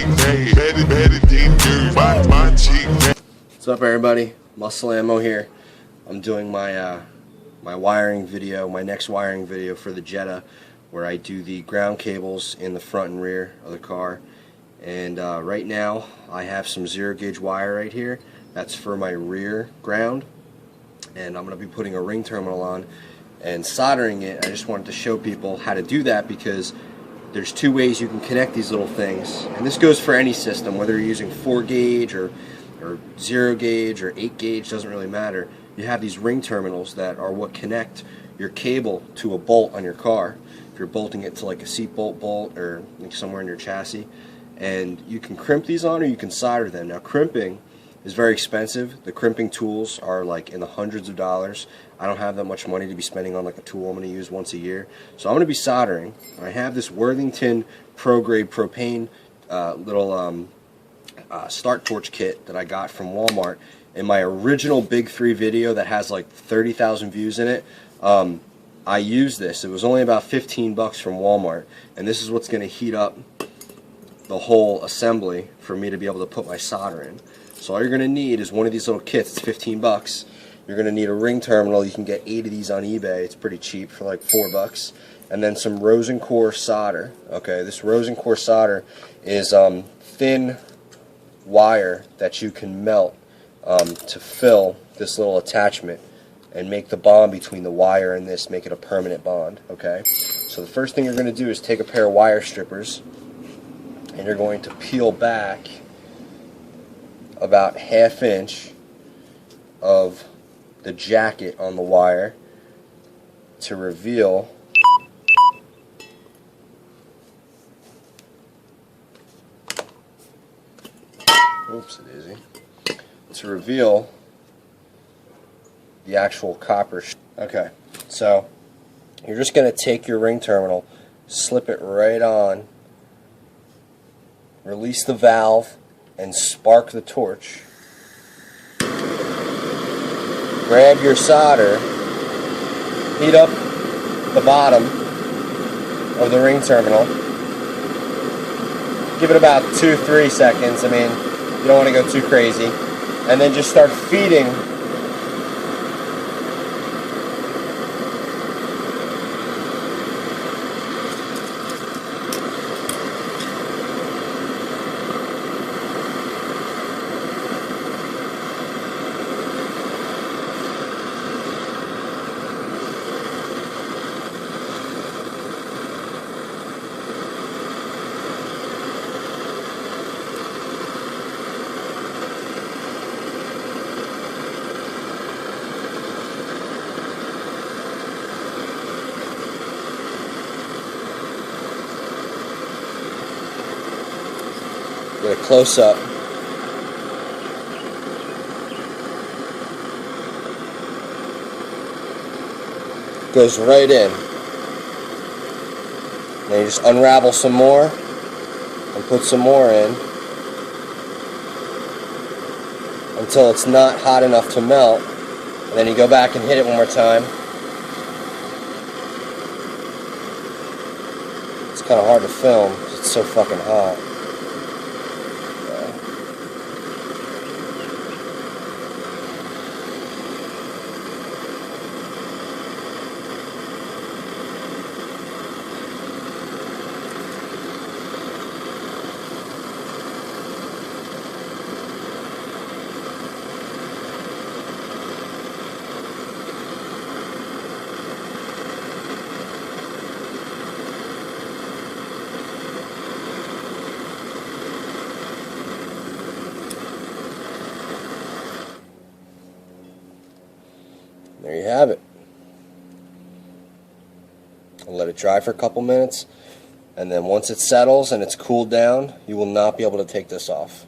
What's up, everybody? Muscle Ammo here. I'm doing my my wiring video, my next wiring video for the Jetta, where I do the ground cables in the front and rear of the car. And right now I have some 0-gauge wire right here. That's for my rear ground, and I'm going to be putting a ring terminal on and soldering it. I just wanted to show people how to do that, because there's two ways you can connect these little things, and this goes for any system, whether you're using 4-gauge or 0-gauge or 8-gauge, doesn't really matter. You have these ring terminals that are what connect your cable to a bolt on your car. If you're bolting it to like a seat bolt or like somewhere in your chassis, and you can crimp these on or you can solder them. Now, crimping is very expensive. The crimping tools are like in the hundreds of dollars. I don't have that much money to be spending on like a tool I'm going to use once a year. So I'm going to be soldering. I have this Worthington Pro-Grade propane little start torch kit that I got from Walmart. In my original Big 3 video that has like 30,000 views in it, I used this. It was only about 15 bucks from Walmart, and this is what's going to heat up the whole assembly for me to be able to put my solder in. So all you're going to need is one of these little kits. It's 15 bucks. You're going to need a ring terminal. You can get 8 of these on eBay. It's pretty cheap for like 4 bucks. And then some Rosencore solder. Okay, this Rosencore solder is thin wire that you can melt to fill this little attachment and make the bond between the wire and this, make it a permanent bond. Okay, so the first thing you're going to do is take a pair of wire strippers, and you're going to peel back about 1/2 inch of the jacket on the wire to reveal oopsie-daisy, to reveal the actual copper. Okay, so you're just going to take your ring terminal, slip it right on, release the valve, and spark the torch. Grab your solder, heat up the bottom of the ring terminal, give it about 2-3 seconds. I mean, you don't want to go too crazy, and then just start feeding get a close-up. Goes right in. Then you just unravel some more and put some more in until it's not hot enough to melt. And then you go back and hit it one more time. It's kind of hard to film because it's so fucking hot. There you have it. I'll let it dry for a couple minutes, and then once it settles and it's cooled down, you will not be able to take this off.